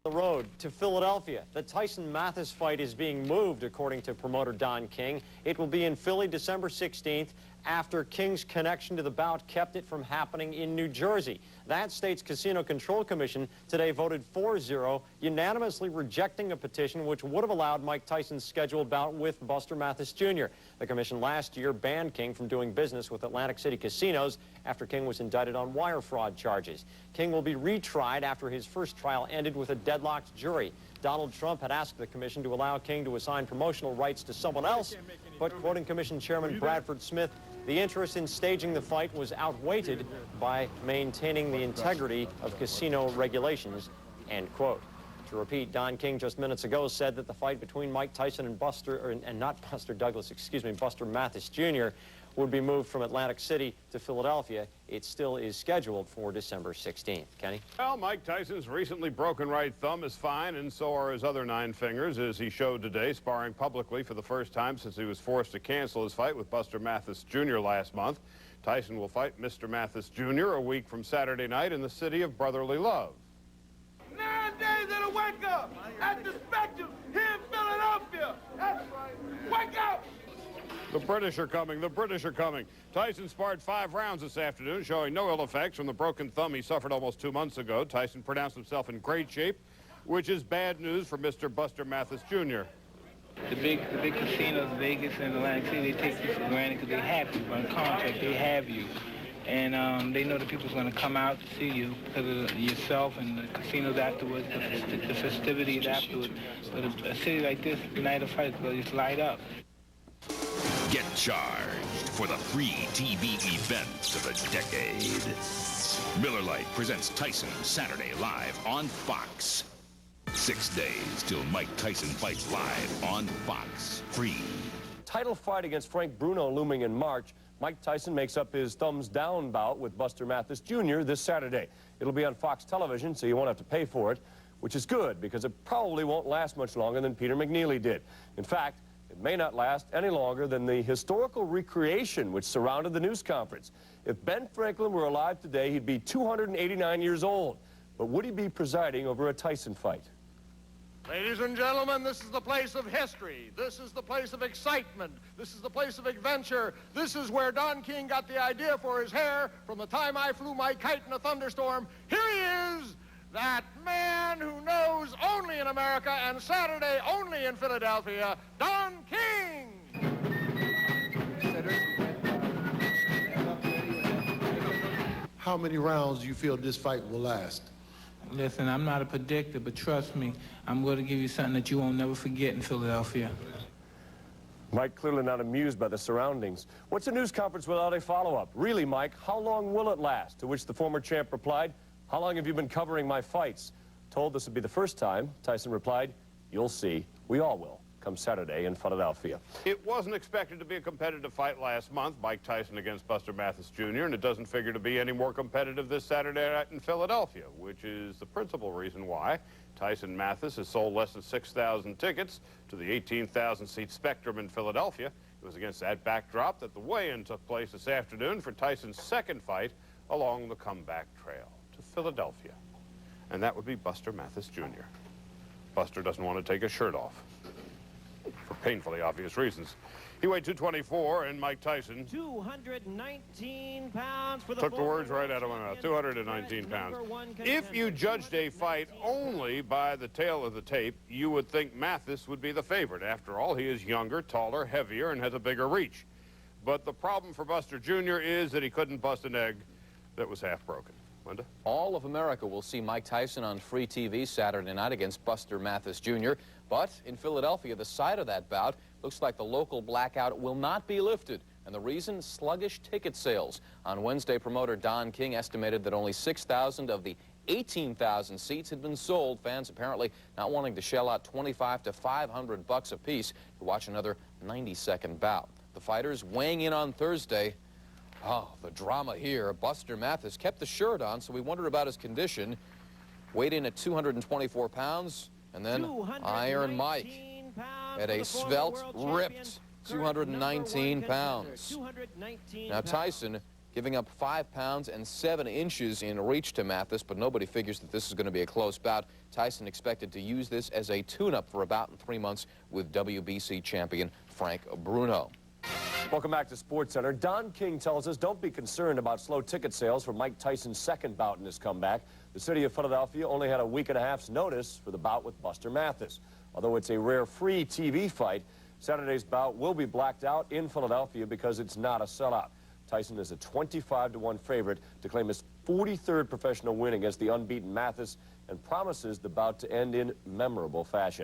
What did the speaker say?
The road to Philadelphia. The Tyson Mathis fight is being moved, according to promoter Don King. It will be in Philly December 16th after King's connection to the bout kept it from happening in New Jersey. That state's Casino Control Commission today voted 4-0, unanimously rejecting a petition which would have allowed Mike Tyson's scheduled bout with Buster Mathis Jr. The commission last year banned King from doing business with Atlantic City casinos after King was indicted on wire fraud charges. King will be retried after his first trial ended with a deadlocked jury. Donald Trump had asked the commission to allow King to assign promotional rights to someone else, but quoting Commission Chairman Bradford Smith, the interest in staging the fight was outweighed by maintaining the integrity of casino regulations, end quote. To repeat, Don King just minutes ago said that the fight between Mike Tyson and Buster Mathis Jr. would be moved from Atlantic City to Philadelphia. It still is scheduled for December 16th. Kenny? Well, Mike Tyson's recently broken right thumb is fine, and so are his other 9 fingers, as he showed today, sparring publicly for the first time since he was forced to cancel his fight with Buster Mathis Jr. last month. Tyson will fight Mr. Mathis Jr. a week from Saturday night in the city of brotherly love. 9 days and a wake up at the Spectrum here in Philadelphia. That's right. Wake up! The British are coming. The British are coming. Tyson sparred 5 rounds this afternoon, showing no ill effects from the broken thumb he suffered almost 2 months ago. Tyson pronounced himself in great shape, which is bad news for Mr. Buster Mathis Jr. The big casinos, Vegas and Atlantic City, they take you for granted because they have you on contract. They have you. And they know the people's going to come out to see you because of yourself and the casinos afterwards, the festivities afterwards. But a city like this, the night of fights, will just light up. Get charged for the free TV event of the decade. Miller Lite presents Tyson Saturday live on Fox. 6 days till Mike Tyson fights live on Fox. Free. Title fight against Frank Bruno looming in March. Mike Tyson makes up his thumbs down bout with Buster Mathis Jr. this Saturday. It'll be on Fox television, so you won't have to pay for it, which is good because it probably won't last much longer than Peter McNeely did. In fact, it may not last any longer than the historical recreation which surrounded the news conference. If Ben Franklin were alive today, he'd be 289 years old. But would he be presiding over a Tyson fight? Ladies and gentlemen, this is the place of history. This is the place of excitement. This is the place of adventure. This is where Don King got the idea for his hair from the time I flew my kite in a thunderstorm. Here he is, that man who knows only in America and Saturday only in Philadelphia, Don King! How many rounds do you feel this fight will last? Listen, I'm not a predictor, but trust me, I'm going to give you something that you won't never forget in Philadelphia. Mike clearly not amused by the surroundings. What's a news conference without a follow-up? Really, Mike, how long will it last? To which the former champ replied, how long have you been covering my fights? Told this would be the first time, Tyson replied, you'll see, we all will, come Saturday in Philadelphia. It wasn't expected to be a competitive fight last month, Mike Tyson against Buster Mathis Jr., and it doesn't figure to be any more competitive this Saturday night in Philadelphia, which is the principal reason why Tyson Mathis has sold less than 6,000 tickets to the 18,000-seat Spectrum in Philadelphia. It was against that backdrop that the weigh-in took place this afternoon for Tyson's second fight along the comeback trail to Philadelphia, and that would be Buster Mathis Jr. Buster doesn't want to take his shirt off, for painfully obvious reasons. He weighed 224, and Mike Tyson 219 pounds for the took the words right out of my mouth. 219 pounds. If you judged a fight only by the tail of the tape, you would think Mathis would be the favorite. After all, he is younger, taller, heavier, and has a bigger reach. But the problem for Buster Jr. is that he couldn't bust an egg that was half broken. Linda? All of America will see Mike Tyson on free TV Saturday night against Buster Mathis Jr. But in Philadelphia, the side of that bout looks like the local blackout will not be lifted. And the reason? Sluggish ticket sales. On Wednesday, promoter Don King estimated that only 6,000 of the 18,000 seats had been sold. Fans apparently not wanting to shell out $25 to $500 apiece to watch another 90-second bout. The fighters weighing in on Thursday. Oh, the drama here. Buster Mathis kept the shirt on, so we wondered about his condition. Weighed in at 224 pounds, and then Iron Mike at a svelte, ripped 219 pounds. Now Tyson giving up 5 pounds and 7 inches in reach to Mathis, but nobody figures that this is going to be a close bout. Tyson expected to use this as a tune-up for a bout in 3 months with WBC champion Frank Bruno. Welcome back to SportsCenter. Don King tells us don't be concerned about slow ticket sales for Mike Tyson's second bout in his comeback. The city of Philadelphia only had a week and a half's notice for the bout with Buster Mathis. Although it's a rare free TV fight, Saturday's bout will be blacked out in Philadelphia because it's not a sellout. Tyson is a 25-to-1 favorite to claim his 43rd professional win against the unbeaten Mathis and promises the bout to end in memorable fashion.